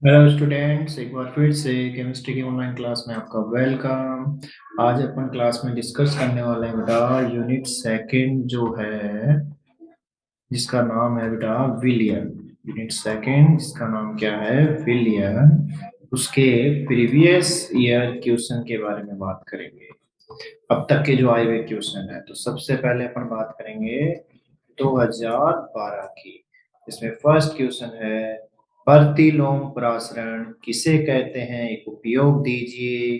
Hello students, एक बार फिर से केमिस्ट्री की ऑनलाइन क्लास में आपका वेलकम। आज अपन क्लास में डिस्कस करने वाले हैं बेटा यूनिट सेकंड जो है, जिसका नाम है बेटा विलियन। यूनिट सेकंड जिसका नाम क्या है, विलियन। उसके प्रीवियस ईयर क्वेश्चन के बारे में बात करेंगे। अब तक के जो आए हुए क्वेश्चन है, तो सबसे पहले अपन बात करेंगे 2012 की। इसमें फर्स्ट क्वेश्चन है, प्रतिलोम प्रसारण किसे कहते हैं, एक उपयोग दीजिए।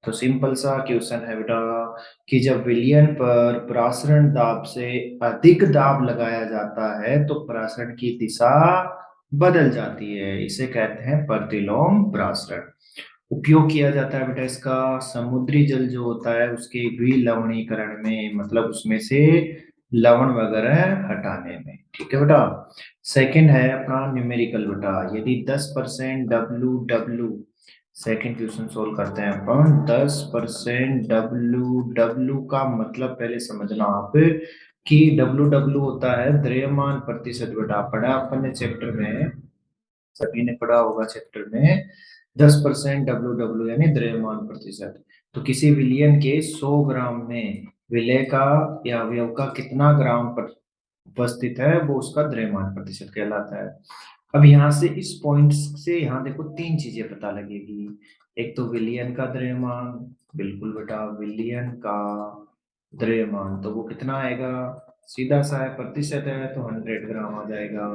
तो सिंपल सा क्वेश्चन है बेटा कि जब विलयन पर प्रसारण दाब से अधिक दाब लगाया जाता है तो प्रसारण की दिशा बदल जाती है, इसे कहते हैं प्रतिलोम प्रसारण। उपयोग किया जाता है बेटा इसका समुद्री जल जो होता है उसके विलवणीकरण में, मतलब उसमें से लवण वगैरह हटाने में। ठीक है बेटा। सेकंड है अपना न्यूमेरिकल बेटा, यदि 10% W W, second question solve करते हैं अपन। 10% डब्ल्यू डब्ल्यू का मतलब पहले समझना आप कि डब्ल्यू डब्ल्यू होता है द्रव्यमान प्रतिशत बेटा, पढ़ा अपन ने चैप्टर में, सभी ने पढ़ा होगा चैप्टर में। 10% डब्ल्यू डब्ल्यू यानी द्रव्यमान प्रतिशत। तो किसी विलयन के 100 ग्राम में विलय का या अवयव का कितना ग्राम पर उपस्थित है, वो उसका द्रव्यमान प्रतिशत कहलाता है। अब यहाँ से इस पॉइंट से यहाँ देखो तीन चीजें पता लगेगी। एक तो विलयन का द्रव्यमान, बिल्कुल बेटा विलयन का द्रव्यमान, तो वो कितना आएगा, सीधा सा है, प्रतिशत है तो 100 ग्राम आ जाएगा।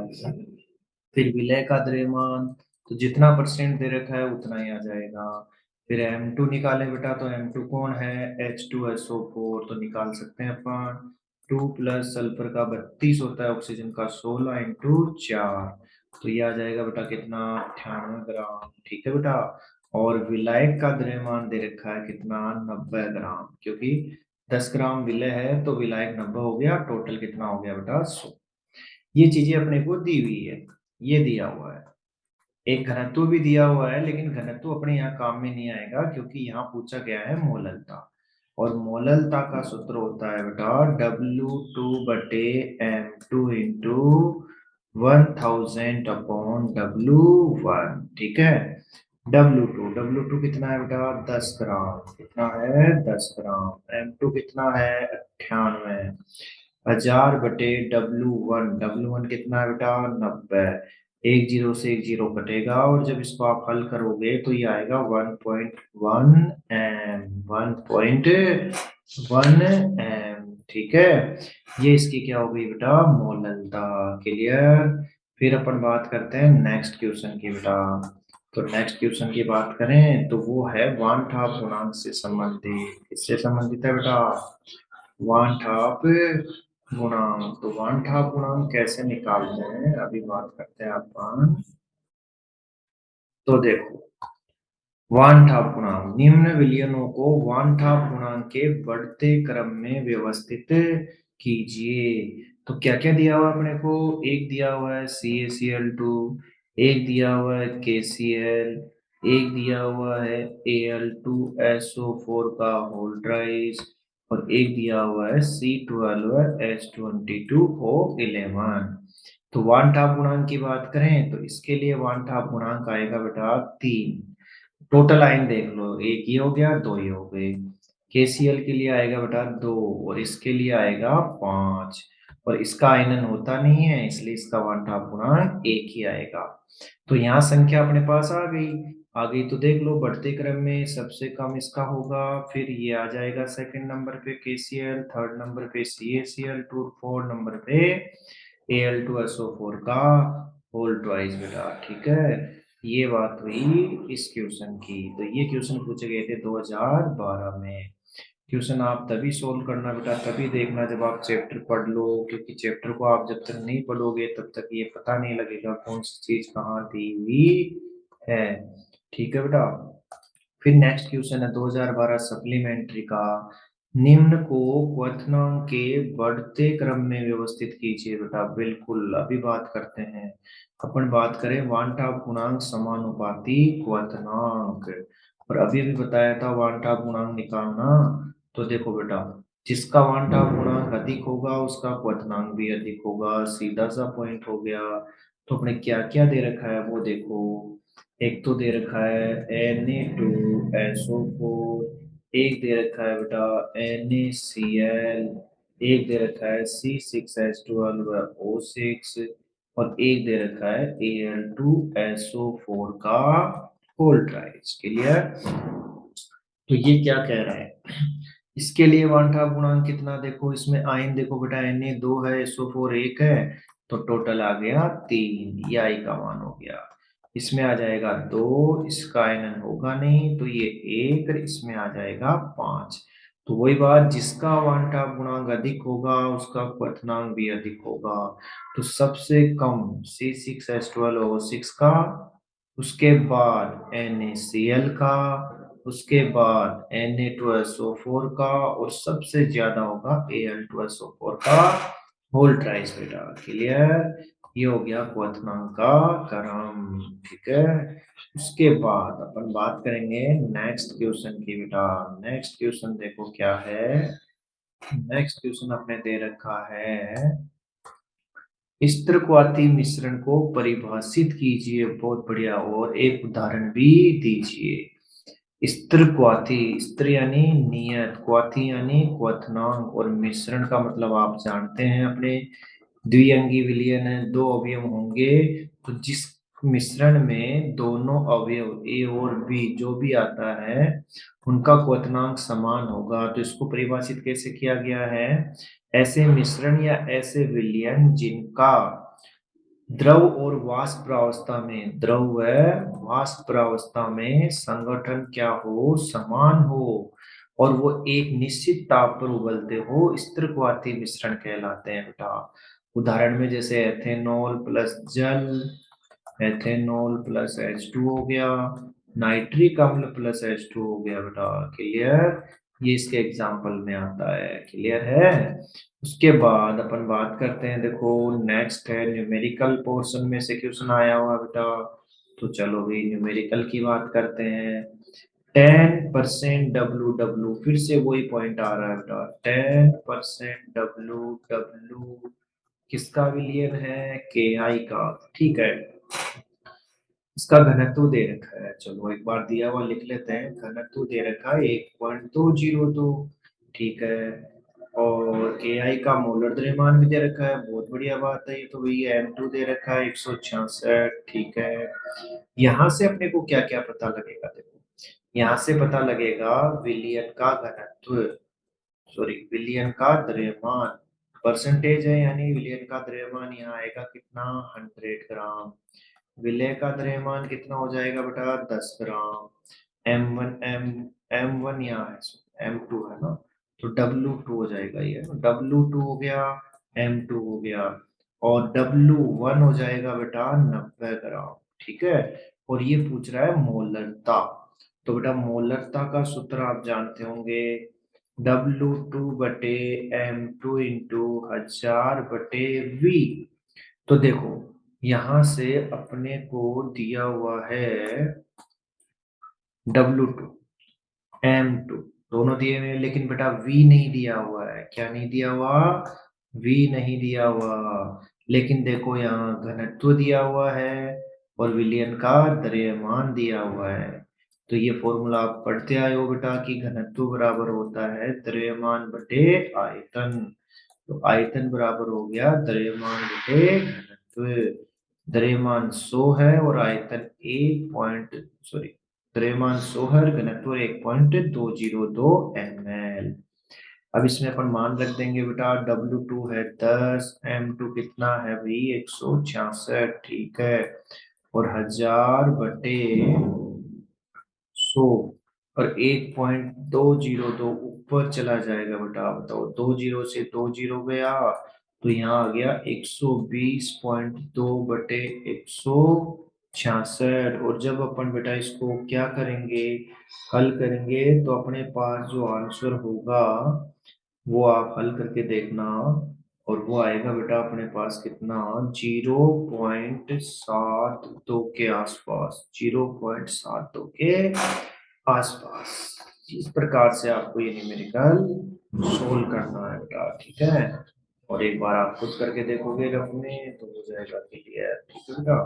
फिर विलय का द्रव्यमान, तो जितना परसेंट दे रखा है उतना ही आ जाएगा। फिर M2 निकाले बेटा, तो M2 कौन है, H2SO4, तो निकाल सकते हैं अपन। 2 प्लस सल्फर का 32 होता है, ऑक्सीजन का 16 इंटू 4, तो ये आ जाएगा बेटा कितना, 98 ग्राम। ठीक है बेटा। और विलायक का द्रव्यमान दे रखा है कितना, 90 ग्राम, क्योंकि 10 ग्राम विलय है तो विलायक 90 हो गया, टोटल कितना हो गया बेटा 100। ये चीजें अपने को दी हुई है, ये दिया हुआ है। एक घनत्व भी दिया हुआ है, लेकिन घनत्व अपने यहाँ काम में नहीं आएगा क्योंकि यहाँ पूछा गया है मोललता। और मोललता का सूत्र होता है बेटा W2/M2 इंटू 1000 अपॉन W1। ठीक है। W2 कितना है बेटा, 10 ग्राम, कितना है 10 ग्राम। M2 कितना है 98, 1000/W1, W1 कितना है बेटा 90। एक जीरो से एक जीरो कटेगा और जब इसको आप हल करोगे तो ये आएगा 1.1 M, 1.1 M। ठीक है। ये इसकी क्या हो गई बेटा, मोललता। क्लियर। फिर अपन बात करते हैं नेक्स्ट क्वेश्चन की बेटा। तो नेक्स्ट क्वेश्चन की बात करें तो वो है वान ठाप गुणांक से संबंधित। किससे संबंधित है बेटा, वान ठाप गुणांक। तो वान ठाप गुणांक कैसे निकालते हैं अभी बात करते हैं अपन। तो देखो, वान ठाप गुणांक, निम्न विलयनों को वान ठाप गुणांक के बढ़ते क्रम में व्यवस्थित कीजिए। तो क्या क्या दिया हुआ है अपने को, एक दिया हुआ है CaCl2, एक दिया हुआ है KCl, एक दिया हुआ है Al2SO4 का होल ट्राइस, और एक दिया हुआ है C12H22O11। तो वान ठाप गुणांक की बात करें तो इसके लिए वान ठाप गुणांक आएगा बेटा 3। टोटल आयन देख लो, एक ही हो गया, दो ही हो गए। KCl के लिए आएगा बेटा 2, और इसके लिए आएगा 5, और इसका आयनन होता नहीं है इसलिए इसका वन हाफ गुणांक एक ही आएगा। तो यहाँ संख्या अपने पास आ गई। आ गई तो देख लो, बढ़ते क्रम में सबसे कम इसका होगा, फिर ये आ जाएगा सेकंड नंबर पे KCl, थर्ड नंबर पे CaCl2, फोर्थ नंबर पे Al2SO4 का होल ट्वाइस बेटा। ठीक है। ये बात हुई इस क्वेश्चन की। तो ये क्वेश्चन पूछे गए थे 2012 में। क्वेश्चन आप तभी सोल्व करना बेटा, तभी देखना जब आप चैप्टर पढ़ लो, क्योंकि चैप्टर को आप जब तक नहीं पढ़ोगे तब तक ये पता नहीं लगेगा कौन सी चीज कहाँ दी हुई है। ठीक है बेटा। फिर नेक्स्ट क्वेश्चन है 2012 सप्लीमेंट्री का, निम्न को क्वथनांक के बढ़ते क्रम में व्यवस्थित कीजिए बेटा। बिल्कुल, अभी बात करते हैं। अपन बात करें वांटाप गुणांक समानुपाती क्वथनांक, और अभी भी बताया था वांटाप गुणांक निकालना। तो देखो बेटा, जिसका वांटाप गुणांक अधिक होगा उसका क्वथनांक भी अधिक होगा, सीधा सा पॉइंट हो गया। तो अपने क्या क्या दे रखा है वो देखो। एक तो दे रखा है Na2SO4, एक दे रखा है बेटा NaCl, एक दे रखा है C6H12O6 और एक दे रखा है Al2SO4 का होल ट्राइज। क्लियर? तो ये क्या कह रहा है, इसके लिए वांछा गुणांक कितना, देखो इसमें आयन देखो बेटा Na 2 है, SO4 1 है, तो टोटल आ गया 3, ये आई का मान हो गया। इसमें आ जाएगा 2, इसका आयनन होगा नहीं तो ये 1, इसमें आ जाएगा 5। तो वही बात, जिसका वांछा गुणांक अधिक होगा उसका क्वथनांक भी अधिक होगा। तो सबसे कम C6H12O6 का, उसके बाद NaCl का, उसके बाद Na2SO4 का और सबसे ज्यादा होगा Al2SO4 का होल ट्राइस बेटा। क्लियर? ये हो गया क्वथनांक का क्रम। ठीक है, उसके बाद अपन बात करेंगे नेक्स्ट क्वेश्चन की बेटा। नेक्स्ट क्वेश्चन देखो क्या है। नेक्स्ट क्वेश्चन अपने दे रखा है, स्त्रक्वाती मिश्रण को परिभाषित कीजिए। बहुत बढ़िया, और एक उदाहरण भी दीजिए। स्त्रक्वाती, स्त्र यानी नियत, क्वाथी यानी क्वथनांक और मिश्रण का मतलब आप जानते हैं अपने, द्विअंगी विलयन है, दो अवयव होंगे तो जिस मिश्रण में दोनों अवयव ए और बी जो भी आता है उनका क्वथनांक समान होगा, तो इसको परिभाषित कैसे किया गया है, ऐसे मिश्रण या ऐसे विलयन जिनका द्रव और वाष्प प्रावस्था में, द्रव व वाष्प प्रावस्था में संगठन क्या हो, समान हो और वो एक निश्चित ताप पर उबलते हो, स्थिरक्वाती मिश्रण कहलाते हैं बेटा। उदाहरण में जैसे एथेनॉल प्लस जल, एथेनॉल प्लस H2 हो गया, नाइट्रिक अम्ल प्लस H2 हो गया बेटा। क्लियर? ये इसके एग्जाम्पल में आता है। क्लियर है? उसके बाद अपन बात करते हैं, देखो नेक्स्ट है न्यूमेरिकल पोर्शन में से क्वेश्चन आया हुआ बेटा। तो चलो भी न्यूमेरिकल की बात करते हैं। 10% डब्ल्यू डब्ल्यू, फिर से वही पॉइंट आ रहा है बेटा, 10% डब्ल्यू डब्ल्यू किसका विलयन है, के आई का। ठीक है, इसका घनत्व दे रखा है, चलो एक बार दिया हुआ लिख लेते हैं। घनत्व दे रखा है 1.202। ठीक है, और के आई का मोलर द्रव्यमान भी दे रखा है, बहुत बढ़िया बात है। ये तो भैया M2 दे रखा है 166। ठीक है, यहाँ से अपने को क्या क्या पता लगेगा, देखो यहाँ से पता लगेगा विलयन का घनत्व, सॉरी विलयन का द्रव्यमान, परसेंटेज है यानी विलयन का द्रव्यमान यहाँ आएगा कितना, 100 ग्राम। विलय का द्रव्यमान कितना हो जाएगा बेटा, 10 ग्राम। एम वन यहाँ है, M2 है ना, तो W2 हो जाएगा, ये W2 हो गया, M2 हो गया, और W1 हो जाएगा बेटा 90 ग्राम। ठीक है, और ये पूछ रहा है मोलरता, तो बेटा मोलरता का सूत्र आप जानते होंगे, W2/M2 × 1000/V। तो देखो यहां से अपने को दिया हुआ है W2 M2 दोनों दिए हुए हैं, लेकिन बेटा V नहीं दिया हुआ है। क्या नहीं दिया हुआ, V नहीं दिया हुआ। लेकिन देखो यहाँ घनत्व दिया हुआ है और विलयन का द्रव्यमान दिया हुआ है। तो ये फॉर्मूला आप पढ़ते आए हो बेटा कि घनत्व बराबर होता है द्रव्यमान बटे आयतन। तो आयतन बराबर हो गया द्रव्यमान बटे घनत्व। द्रव्यमान 100 है और आयतन 1 है, घनत्व 1.202 ml। अब इसमें अपन मान रख देंगे बेटा, W2 है 10, M2 कितना है भाई 166। ठीक है, और 1000/100 और 1.202 ऊपर चला जाएगा बेटा, बताओ 20 से 20 गया तो यहाँ आ गया 120.2/166। और जब अपन बेटा इसको क्या करेंगे, हल करेंगे, तो अपने पास जो आंसर होगा वो आप हल करके देखना, और वो आएगा बेटा अपने पास कितना, 0.72 के आसपास, 0.72 के आसपास। इस प्रकार से आपको ये न्यूमेरिकल सोल्व करना है बेटा। ठीक है, और एक बार आप खुद करके देखोगे रफ में तो हो जाएगा क्लियर। ठीक है बेटा।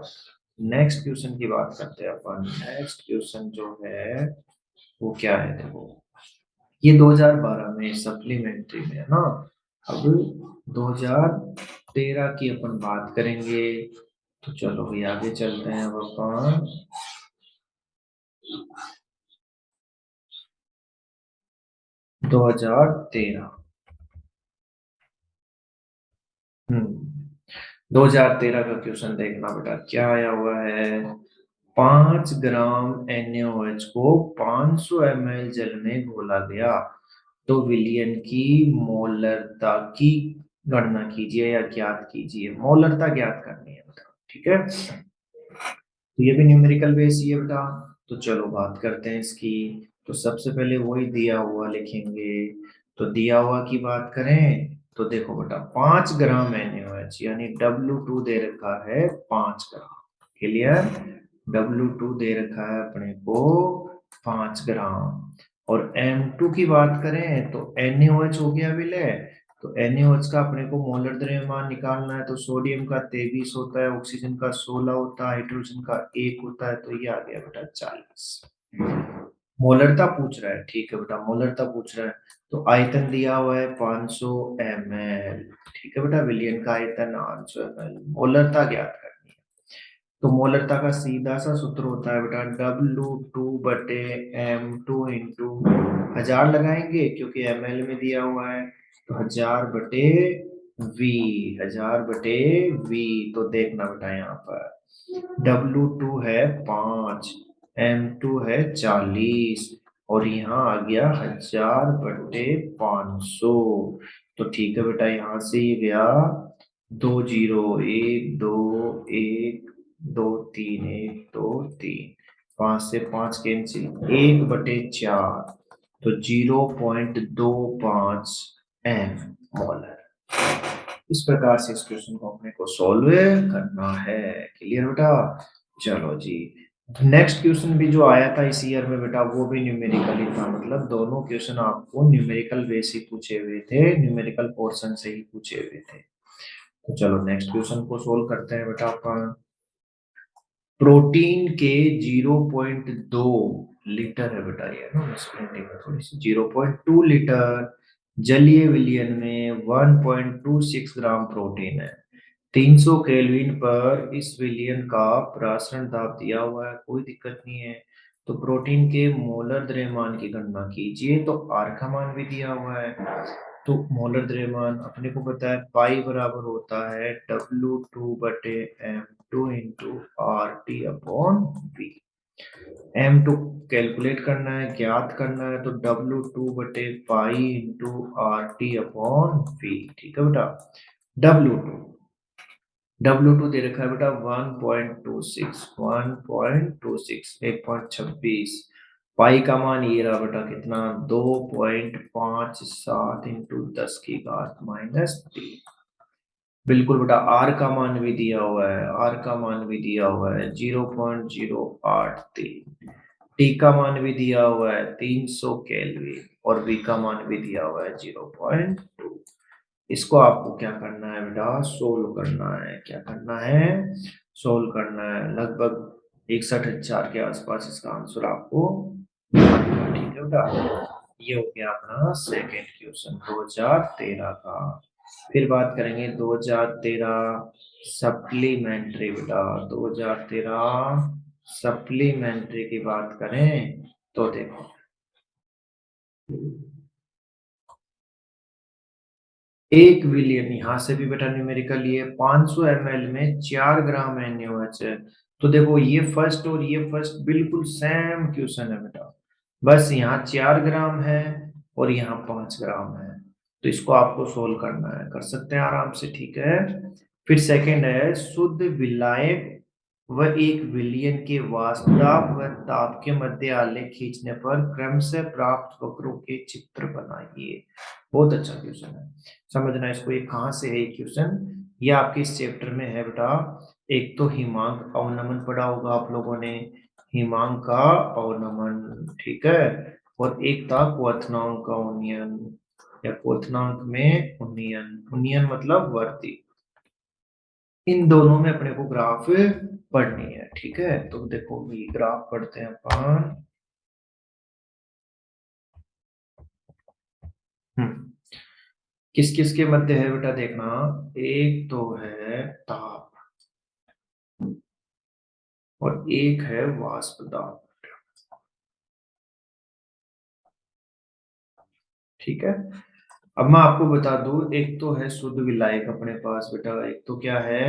नेक्स्ट क्वेश्चन की बात करते हैं अपन। नेक्स्ट क्वेश्चन जो है वो क्या है, देखो ये 2012 में सप्लीमेंट्री में है ना। अब 2013 की अपन बात करेंगे, तो चलो भाई आगे चलते हैं अब अपन। 2013। 2013 का क्वेश्चन देखना बेटा, क्या आया हुआ है। 5 ग्राम NaOH को 500 ml जल में घोला गया, तो विलयन की मोलरता की गणना कीजिए या ज्ञात कीजिए। मोलरता ज्ञात करनी है बेटा, ठीक है। तो ये भी न्यूमेरिकल बेस ही है बेटा। तो चलो बात करते हैं इसकी। तो सबसे पहले वही दिया हुआ लिखेंगे। तो दिया हुआ की बात करें तो देखो बेटा, 5 ग्राम NaOH यानी W2 दे रखा है 5 ग्राम। क्लियर। W2 दे रखा है अपने को 5 ग्राम। और M2 की बात करें तो NaOH हो गया विलय। तो NaOH का अपने को मोलर द्रव्यमान निकालना है, तो सोडियम का 23 होता है, ऑक्सीजन का 16 होता है, हाइड्रोजन का 1 होता है, तो ये आ गया बेटा 40। मोलरता पूछ रहा है, ठीक है बेटा, मोलरता पूछ रहा है। तो आयतन दिया हुआ है 500 ml, ठीक है बेटा। विलयन का आयतन 800 ml, मोलरता ज्ञात करनी है। तो मोलरता का सीधा सा सूत्र होता है बेटा W2/M2 इंटू 1000 लगाएंगे क्योंकि ml में दिया हुआ है, तो 1000/V, 1000/V। तो देखना बेटा यहाँ पर W2 है 5, M2 है 40, और यहाँ आ गया 1000/500। तो ठीक है बेटा, यहाँ से ये गया 2 0, 1 2 1 2 3, 1 2 3, 5 से 5 कैंसिल, 1/4, तो 0.25 मोलर। इस प्रकार से इस क्वेश्चन को अपने को सॉल्व करना है। क्लियर बेटा। चलो जी, नेक्स्ट क्वेश्चन भी जो आया था इस ईयर में बेटा, वो भी न्यूमेरिकल ही था। मतलब दोनों क्वेश्चन आपको न्यूमेरिकल बेस ही पूछे हुए थे, न्यूमेरिकल पोर्शन से ही पूछे हुए थे। तो चलो नेक्स्ट क्वेश्चन को सोल्व करते हैं बेटा अपन। प्रोटीन के 0.2 लीटर है बेटा, ये ना स्प्लिटिंग है थोड़ी सी, 0.2 लीटर जलीय विलयन में 1.26 ग्राम प्रोटीन है। 300 केल्विन पर इस विलयन का प्रासरण दाब दिया हुआ है, कोई दिक्कत नहीं है। तो प्रोटीन के मोलर द्रव्यमान की गणना कीजिए, तो आर का मान भी दिया हुआ है। तो मोलर द्रव्यमान अपने को पता है पाई बराबर होता है W2/M2 into RT/V। M2 calculate करना है, ज्ञात करना है, तो W2/पाई इंटू RT/V, ठीक है बेटा। W2 W2 दे रखा है बेटा 1.26, 1.26, 1.26। पाई का मान ये रहा बेटा कितना, 2.57 इंटू 10⁻³ बिल्कुल बेटा। आर का मान भी दिया हुआ है, आर का मान भी दिया हुआ है 0.083। टी का मान भी दिया हुआ है 300 केल्विन, और वी का मान भी दिया हुआ है 0.2। इसको आपको क्या करना है बेटा, सोल्व करना है। क्या करना है, सोल्व करना है। लगभग 61,000 के आसपास इसका आंसर आपको आएगा, ठीक है बेटा। ये हो गया अपना सेकेंड क्वेश्चन 2013 का। फिर बात करेंगे 2013 सप्लीमेंट्री बेटा। 2013 सप्लीमेंट्री की बात करें तो देखो, 1 विलियन, यहां से भी बेटा न्यूमेरिकल, ये 500 ml में 4 ग्राम NaOH है। तो देखो ये फर्स्ट और ये फर्स्ट बिल्कुल सेम क्वेश्चन है बेटा, बस यहाँ 4 ग्राम है और यहाँ 5 ग्राम है। तो इसको आपको सोल्व करना है, कर सकते हैं आराम से, ठीक है। फिर सेकंड है, शुद्ध विलायक व एक विलयन के वाष्पदाब व ताप के मध्य आलेख खींचने पर क्रमशः प्राप्त वक्रों के चित्र बनाइए। बहुत अच्छा क्वेश्चन है, समझना इसको। ये कहाँ से है ये क्वेश्चन, ये आपके इस चैप्टर में है बेटा। एक तो हिमांक अवनमन पढ़ा होगा आप लोगों ने, हिमांक का अवनमन, ठीक है। और एक था क्वथनांक का उन्नयन, या क्वथनांक में उन्नयन, उन्नयन मतलब वर्ती। इन दोनों में अपने को ग्राफ पढ़नी है। ठीक है, तो देखो भी ग्राफ पढ़ते हैं अपन। किस किस के मध्य है बेटा, देखना। एक तो है ताप और एक है वाष्प दाब। ठीक है, अब मैं आपको बता दूं, एक तो है शुद्ध विलायक अपने पास बेटा, एक तो क्या है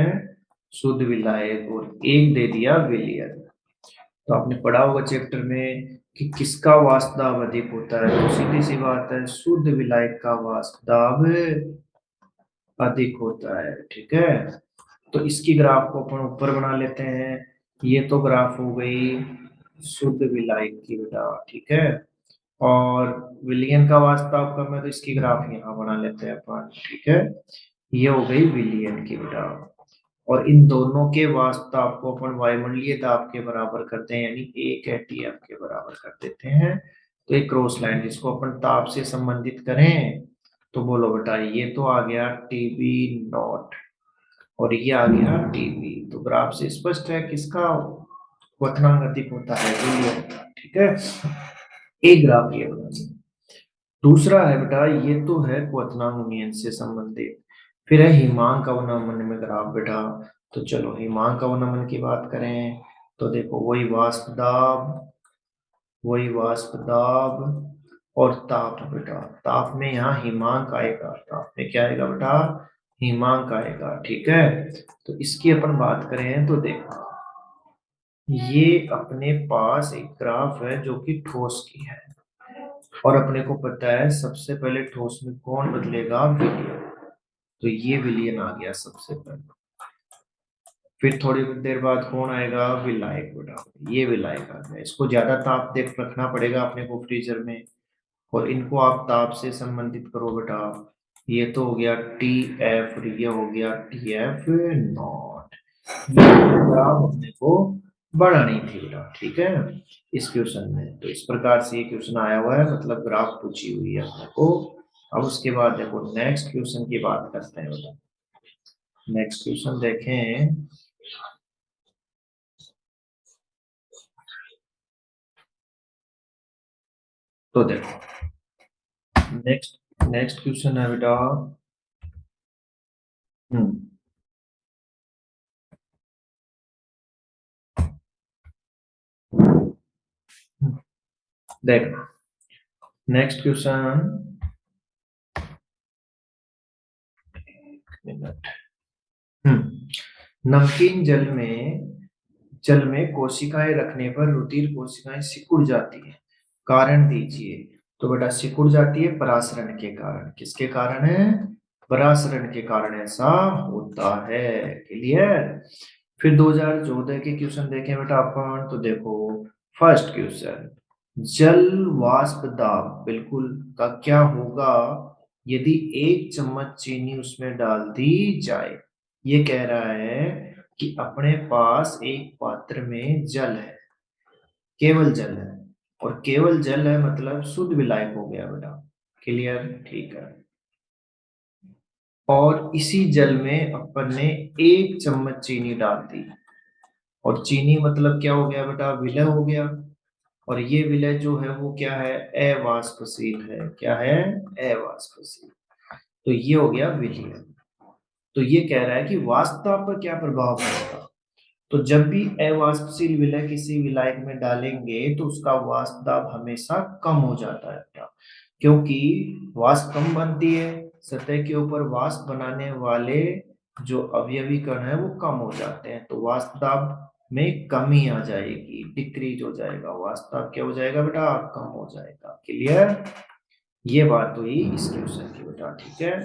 शुद्ध विलायक, और एक दे दिया विलयन। तो आपने पढ़ा होगा चैप्टर में कि किसका वाष्प दाब अधिक होता है, तो सीधी सी बात है शुद्ध विलायक का वाष्प दाब अधिक होता है। ठीक है, तो इसकी ग्राफ को अपन ऊपर बना लेते हैं। ये तो ग्राफ हो गई शुद्ध विलायक की बेटा। ठीक है, और विलियन का वास्तव कम है, तो इसकी ग्राफ यहाँ बना लेते हैं अपन। ठीक है, ये हो गई विलियन की बेटा। और इन दोनों के वास्तव को अपन वायुमंडलीय दाब के बराबर करते हैं, यानी 1 atm के बराबर कर देते हैं। तो एक क्रॉस लाइन जिसको अपन ताप से संबंधित करें, तो बोलो बेटा, ये तो आ गया टीबी नॉट और ये आ गया टीबी। तो ग्राफ से स्पष्ट है किसका क्वथनांक अधिक होता है, विलियन का। ठीक है, एक ग्राफ ये बना लिया। दूसरा है बेटा, ये तो है क्वथनांक नियन से संबंधित। फिर है हिमांक अवनमन में ग्राफ बेटा। तो चलो हिमांक अवनमन की बात करें, तो देखो वही वाष्प दाब और ताप बेटा। ताप में यहाँ हिमांक आएगा, ताप में क्या आएगा बेटा, हिमांक आएगा। ठीक है, तो इसकी अपन बात करें तो देखो, ये अपने पास एक ग्राफ है जो कि ठोस की है, और अपने को पता है सबसे पहले ठोस में कौन बदलेगा, विलियन। तो ये विलियन आ गया सबसे पहले। फिर थोड़ी देर बाद कौन आएगा, विलायक बेटा। ये विलायक आ गया, इसको ज्यादा ताप देख रखना पड़ेगा अपने को फ्रीजर में, और इनको आप ताप से संबंधित करो बेटा। ये तो हो गया टी एफ और ये हो गया टी एफ नॉट। ये ग्राफ अपने को बढ़ानी थी बेटा। ठीक है, इस क्वेश्चन में तो इस प्रकार से ये क्वेश्चन आया हुआ है, मतलब ग्राफ पूछी हुई है अपने को। अब उसके बाद देखो नेक्स्ट क्वेश्चन की बात करते हैं बेटा। नेक्स्ट क्वेश्चन देखें, तो देखो नेक्स्ट नेक्स्ट क्वेश्चन है बेटा। हम्म देखो नेक्स्ट क्वेश्चन, मिनट। नमकीन जल में कोशिकाएं रखने पर रुधिर कोशिकाएं सिकुड़ जाती है, कारण दीजिए। तो बेटा सिकुड़ जाती है परासरण के कारण। किसके कारण है, परासरण के कारण ऐसा होता है। क्लियर। फिर 2014 के क्वेश्चन देखें बेटा अपन, तो देखो फर्स्ट क्वेश्चन, जल वाष्प दाब बिल्कुल का क्या होगा यदि 1 चम्मच चीनी उसमें डाल दी जाए। ये कह रहा है कि अपने पास एक पात्र में जल है, केवल जल है, और केवल जल है मतलब शुद्ध विलायक हो गया बेटा। क्लियर, ठीक है। और इसी जल में अपन ने 1 चम्मच चीनी डाल दी, और चीनी मतलब क्या हो गया बेटा, विलय हो गया। और ये विलय जो है वो क्या है, अवाष्पशील है। क्या है, अवाष्पशील। तो ये हो गया विलय। तो ये कह रहा है कि वाष्पता पर क्या प्रभाव पड़ेगा। तो जब भी अवाष्पशील विलय किसी विलायक में डालेंगे तो उसका वाष्प दाब हमेशा कम हो जाता है बेटा, क्योंकि वाष्प कम बनती है, सतह के ऊपर वाष्प बनाने वाले जो अवयवी कण है वो कम हो जाते हैं, तो वाष्प दाब में कमी आ जाएगी, डिक्रीज हो जाएगा, वाष्प दाब क्या हो जाएगा बेटा, कम हो जाएगा। क्लियर, ये बात हुई इस क्वेश्चन की बेटा। ठीक है,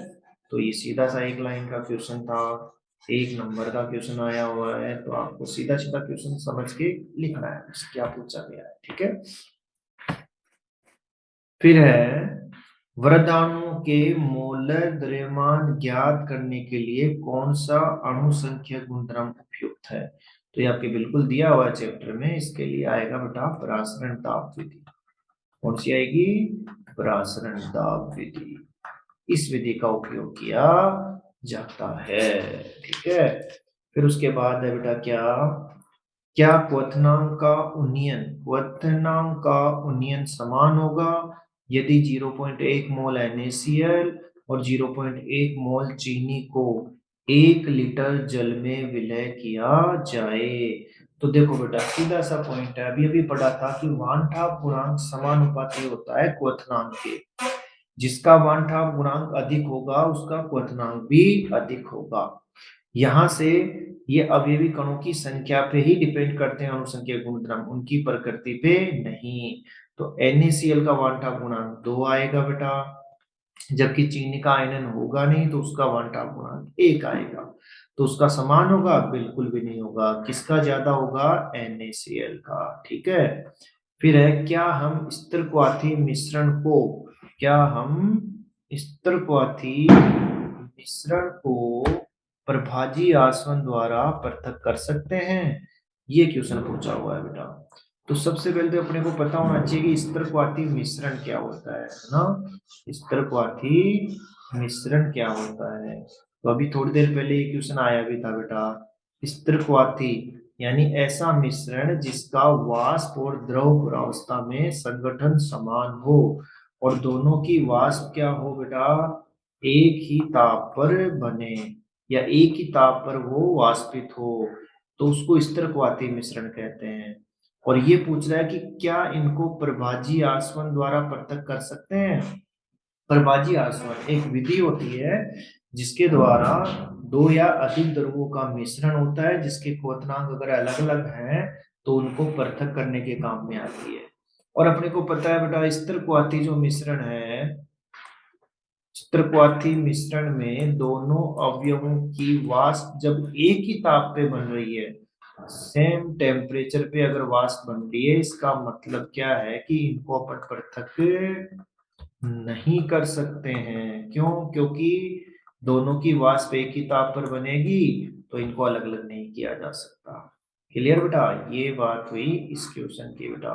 तो ये सीधा सा एक लाइन का क्वेश्चन था, 1 नंबर का क्वेश्चन आया हुआ है, तो आपको सीधा सीधा क्वेश्चन समझ के लिखना है क्या पूछा गया है। ठीक है, फिर है वृद्धाणु के मोलर द्रव्यमान ज्ञात करने के लिए कौन सा अणु संख्या गुणधर्म उपयुक्त है। तो ये आपके बिल्कुल दिया हुआ है चैप्टर में, इसके लिए आएगा बेटा परासरण ताप विधि। कौन सी आएगी, परासरण ताप विधि। इस विधि का उपयोग किया जाता है। ठीक है, फिर उसके बाद है बेटा क्या, क्या क्वथनांक का उन्नयन समान होगा यदि 0.1 मोल NaCl और 0.1 मोल चीनी को 1 लीटर जल में विलय किया जाए? तो देखो बेटा, सीधा सा पॉइंट है, अभी अभी पढ़ा था कि वानठाप गुणांक समानुपाती होता है क्वथनांक के। जिसका वानठाप गुणांक अधिक होगा उसका क्वथनांक भी अधिक होगा। यहाँ से ये अवयवी कणों की संख्या पे ही डिपेंड करते हैं अणुसंख्या गुणधर्म, उनकी प्रकृति पे नहीं। तो NaCl का वानठाप गुणांक 2 आएगा बेटा, जबकि चीनी का आयनन होगा नहीं तो उसका वानठाप गुणांक 1 आएगा। तो उसका समान होगा? बिल्कुल भी नहीं होगा। किसका ज्यादा होगा? NaCl का। ठीक है। फिर है, क्या हम स्थिर क्वाथी मिश्रण को प्रभाजी आसवन द्वारा पृथक कर सकते हैं? ये क्वेश्चन पूछा हुआ है बेटा। तो सबसे पहले तो अपने को पता होना चाहिए कि स्थिर क्वाथी मिश्रण क्या होता है ना? स्थिर क्वाथी मिश्रण क्या होता है? तो अभी थोड़ी देर पहले ये क्वेश्चन आया भी था बेटा। स्थिर क्वाथी यानी ऐसा मिश्रण जिसका वाष्प और द्रव अवस्था में संगठन समान हो और दोनों की वाष्प क्या हो बेटा? एक ही ताप पर बने या एक ही ताप पर वो वाष्पित हो, तो उसको स्थिरक्वाथी मिश्रण कहते हैं। और ये पूछ रहा है कि क्या इनको प्रभाजी आसवन द्वारा पृथक कर सकते हैं? प्रभाजी आसवन एक विधि होती है जिसके द्वारा दो या अधिक द्रवों का मिश्रण होता है जिसके क्वथनांक अगर अलग अलग हैं तो उनको पृथक करने के काम में आती है। और अपने को पता है बेटा, स्थिरक्वाथी जो मिश्रण है, स्थिरक्वाथी मिश्रण में दोनों अवयवों की वाष्प जब एक ही ताप पे बन रही है, सेम टेम्परेचर पे अगर वाष्प बन रही है, इसका मतलब क्या है कि इनको अपन पृथक नहीं कर सकते हैं। क्यों? क्योंकि दोनों की वाष्प एक ही ताप पर बनेगी तो इनको अलग अलग नहीं किया जा सकता। क्लियर बेटा? ये बात हुई इस क्वेश्चन की बेटा।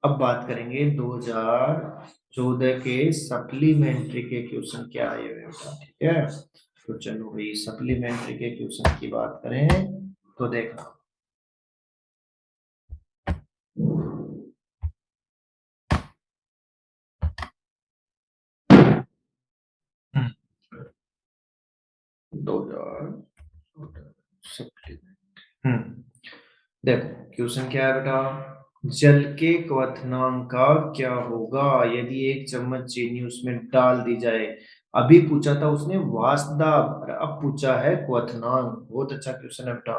अब बात करेंगे 2014 के सप्लीमेंट्री के क्वेश्चन क्या आए हुए बेटा। ठीक है, तो चलो भाई सप्लीमेंट्री के क्वेश्चन की बात करें तो देखना। हम्म, 2014 सप्लीमेंट्री। देखो क्वेश्चन क्या है बेटा। जल के क्वथनांक का क्या होगा यदि 1 चम्मच चीनी उसमें डाल दी जाए? अभी पूछा था उसने वाष्प दाब और अब पूछा है क्वथनांक। बहुत अच्छा क्वेश्चन है बेटा।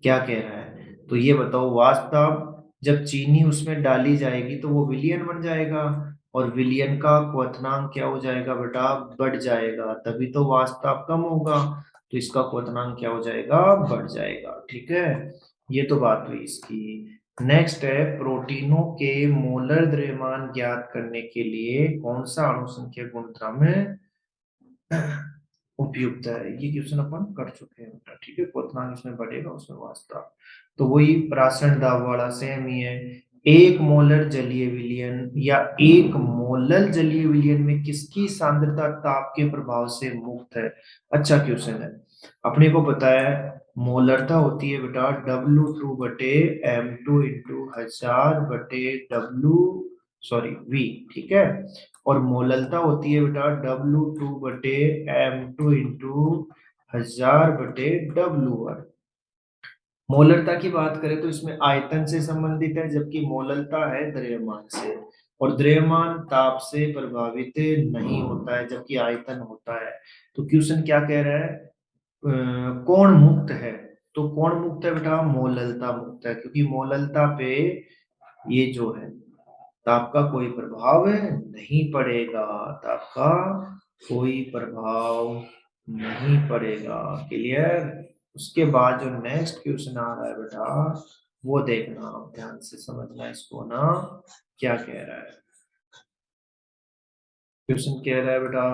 क्या कह रहा है तो ये बताओ। वाष्प दाब, जब चीनी उसमें डाली जाएगी तो वो विलयन बन जाएगा और विलयन का क्वथनांक क्या हो जाएगा बेटा? बढ़ जाएगा, तभी तो वाष्प दाब कम होगा, तो इसका क्वथनांक क्या हो जाएगा? बढ़ जाएगा। ठीक है, ये तो बात हुई इसकी। नेक्स्ट है, प्रोटीनों के मोलर द्रव्यमान ज्ञात करने के लिए कौन सा अणुसंख्या गुणधर्म उपयुक्त है? ये क्वेश्चन अपन कर चुके हैं बेटा। ठीक है, क्वथनांक इसमें बढ़ेगा उसमें वास्तव, तो वही प्राशन दाब वाला सेम ही है। एक मोलर जलीय विलयन या एक मोलल जलीय विलयन में किसकी सांद्रता ताप के प्रभाव से मुक्त है? अच्छा क्वेश्चन है। अपने को पता है मोलरता होती है बेटा W2 बटे M2 इंटू 1000 बटे V। ठीक है, और मोललता होती है बेटा W2 बटे M2 इंटू 1000 बटे W1। मोलरता की बात करें तो इसमें आयतन से संबंधित है जबकि मोललता है द्रव्यमान से, और द्रव्यमान ताप से प्रभावित नहीं होता है जबकि आयतन होता है। तो क्वेश्चन क्या कह रहा है? कौन मुक्त है? तो कौन मुक्त है बेटा? मोललता मुक्त है, क्योंकि मोललता पे ये जो है ताप का कोई प्रभाव नहीं पड़ेगा। ताप का कोई प्रभाव नहीं पड़ेगा। क्लियर? उसके बाद जो नेक्स्ट क्वेश्चन आ रहा है बेटा वो देखना, ध्यान से समझना इसको ना, क्या कह रहा है। क्वेश्चन कह रहा है बेटा,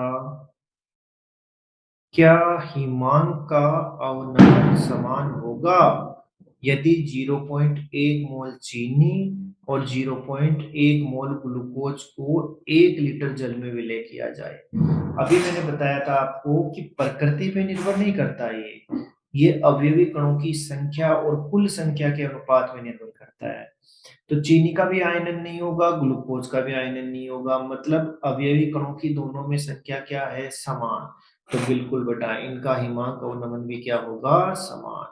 क्या हिमांक का अवनमन समान होगा यदि 0.1 मोल चीनी और 0.1 मोल ग्लूकोज को 1 लीटर जल में विलय किया जाए? अभी मैंने बताया था आपको कि प्रकृति पे निर्भर नहीं करता, ये अवयवी कणों की संख्या और कुल संख्या के अनुपात में निर्भर करता है। तो चीनी का भी आयनन नहीं होगा, ग्लूकोज का भी आयनन नहीं होगा, मतलब अवयवी कणों की दोनों में संख्या क्या है? समान। तो बिल्कुल बेटा इनका हिमांक अवनमन भी क्या होगा? समान।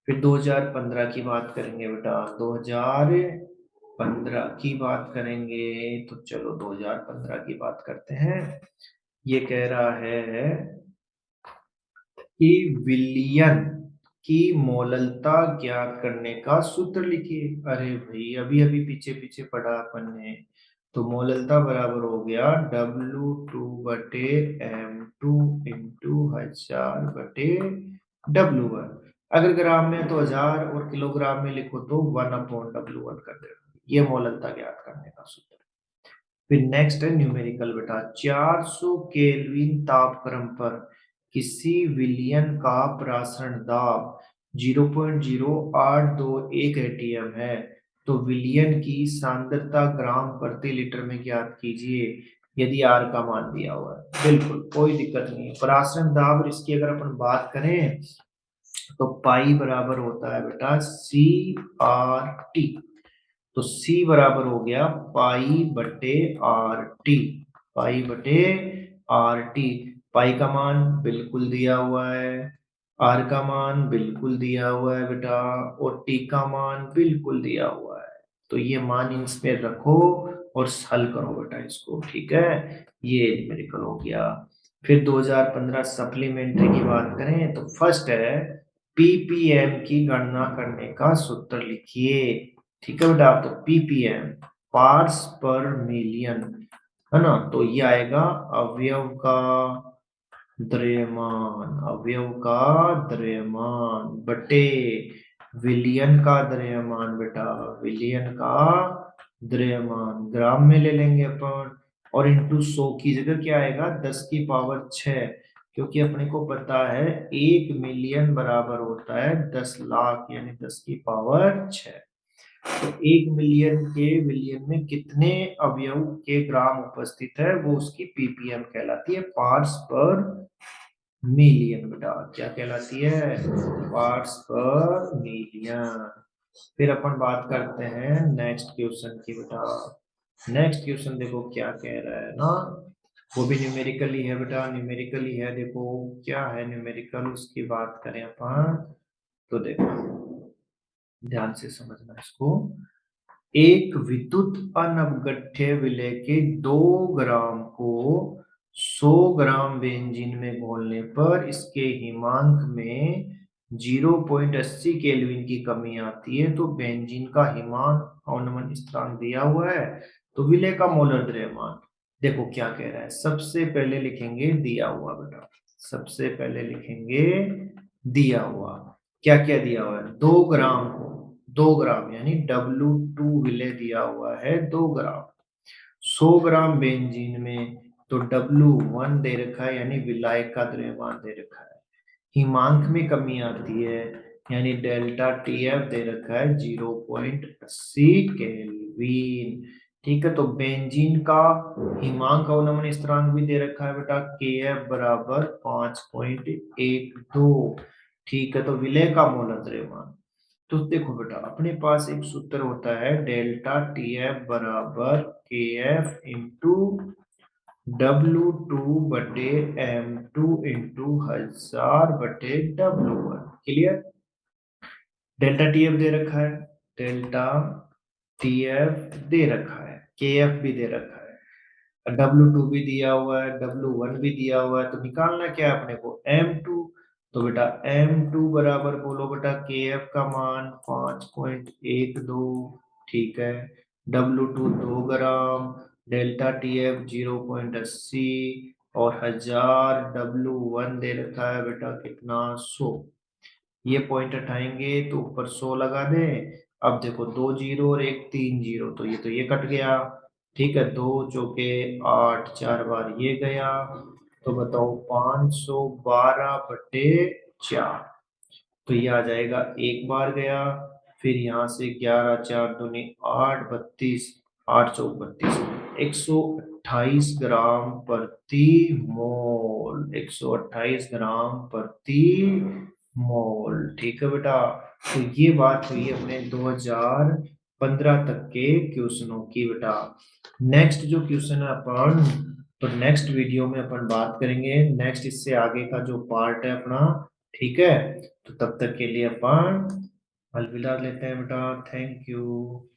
फिर 2015 की बात करेंगे बेटा, 2015 की बात करेंगे, तो चलो 2015 की बात करते हैं। ये कह रहा है कि विलयन की मोललता ज्ञात करने का सूत्र लिखिए। अरे भाई अभी अभी पीछे पीछे पढ़ा अपन ने। तो मोललता बराबर हो गया W2/M2 इंटू 1000/W1। अगर ग्राम में तो 1000 और किलोग्राम में लिखो तो 1/W1 कर देना। ये मोललता ज्ञात करने का सूत्र। फिर नेक्स्ट है न्यूमेरिकल बेटा, 400 केल्विन तापक्रम पर किसी विलयन का प्रासरण दाब 0.0821 एटीएम है, तो विलयन की सांद्रता ग्राम प्रति लीटर में ज्ञात कीजिए यदि आर का मान दिया हुआ है। बिल्कुल कोई दिक्कत नहीं है। प्रासरण दाब इसकी अगर अपन बात करें तो पाई बराबर होता है बेटा CRT। तो C बराबर हो गया पाई बटे आर टी। पाई बटे आर टी। पाई का मान बिल्कुल दिया हुआ है, आर का मान बिल्कुल दिया हुआ है बेटा, और टी का मान बिल्कुल दिया हुआ है। तो ये मान इसमें रखो और हल करो बेटा इसको, ठीक है। ये न्यूमेरिकल हो गया। फिर 2015 सप्लीमेंट्री की बात करें तो फर्स्ट है पीपीएम की गणना करने का सूत्र लिखिए। ठीक है बेटा, तो पीपीएम पार्ट्स पर मिलियन है ना, तो ये आएगा अवयव का द्रव्यमान। अवयव का द्रव्यमान बटे विलियन का द्रव्यमान बेटा, विलियन का द्रव्यमान ग्राम में ले लेंगे अपन, और इंटू 100 की जगह क्या आएगा? 10⁶, क्योंकि अपने को पता है 1 मिलियन बराबर होता है 10 लाख, यानी 10⁶। तो 1 मिलियन के विलियन में कितने अवयव के ग्राम उपस्थित है, वो उसकी पीपीएम कहलाती है, पार्ट्स पर मिलियन बेटा। क्या कहलाती है? पार्ट्स पर मिलियन। फिर अपन बात करते हैं नेक्स्ट क्वेश्चन की बेटा। नेक्स्ट क्वेश्चन देखो क्या कह रहा है ना, वो भी न्यूमेरिकली है बेटा, न्यूमेरिकली है। देखो क्या है न्यूमेरिकल, उसकी बात करें अपन तो देखो ध्यान से समझना इसको। एक विद्युत अनवगठ्य विलेय के 2 ग्राम को 100 ग्राम बेंजीन में घोलने पर इसके हिमांक में 0.80 केल्विन की कमी आती है, तो बेंजीन का हिमांक अवनमन स्थिरांक दिया हुआ है, तो विलेय का मोलर द्रव्यमान देखो क्या कह रहा है। सबसे पहले लिखेंगे दिया हुआ बेटा, सबसे पहले लिखेंगे दिया हुआ। क्या क्या दिया हुआ है? 2 ग्राम को 2 ग्राम यानी W2 विलेय दिया हुआ है 2 ग्राम। 100 ग्राम बेंजीन में तो W1 दे रखा है, यानी विलायक का द्रव्यमान दे रखा है। हिमांक में कमी आती है, यानी डेल्टा TF दे रखा है 0.80 केल्विन। ठीक है, तो बेंजीन का हिमांक अवनमन स्थिरांक भी दे रखा है बेटा, KF बराबर 5.12। ठीक है, तो विलेय का मोलर द्रव्यमान, तो देखो बेटा अपने पास एक सूत्र होता है डेल्टा TF बराबर KF into W2/M2 into 1000/W1। Clear? Delta TF दे रखा है, डेल्टा TF दे रखा है, KF भी दे रखा है, W2 भी दिया हुआ है, W1 भी दिया हुआ है, तो निकालना क्या है अपने को? M2। तो बेटा M2 बराबर बोलो बेटा KF का मान 5.12। ठीक है, W2 2 ग्राम, डेल्टा TF 0.80 और 1000 W1 दे रखा है बेटा कितना? 100। ये पॉइंट हटाएंगे तो ऊपर 100 लगा दें। अब देखो 2 जीरो और एक 3 जीरो, तो ये कट गया। ठीक है, 2 चौके 8, 4 बार ये गया, तो बताओ 512/4। तो ये आ जाएगा एक बार गया। फिर यहाँ से 11 4 दूनी 8 32, 8 चौक 32, 128 ग्राम प्रति मोल, 128 ग्राम प्रति मोल, ठीक है बेटा। तो ये बात हुई अपने 2015 तक के क्वेश्चनों की बेटा। नेक्स्ट जो क्वेश्चन है अपन, तो नेक्स्ट वीडियो में अपन बात करेंगे नेक्स्ट इससे आगे का जो पार्ट है अपना, ठीक है। तो तब तक के लिए अपन अलविदा लेते हैं बेटा, थैंक यू।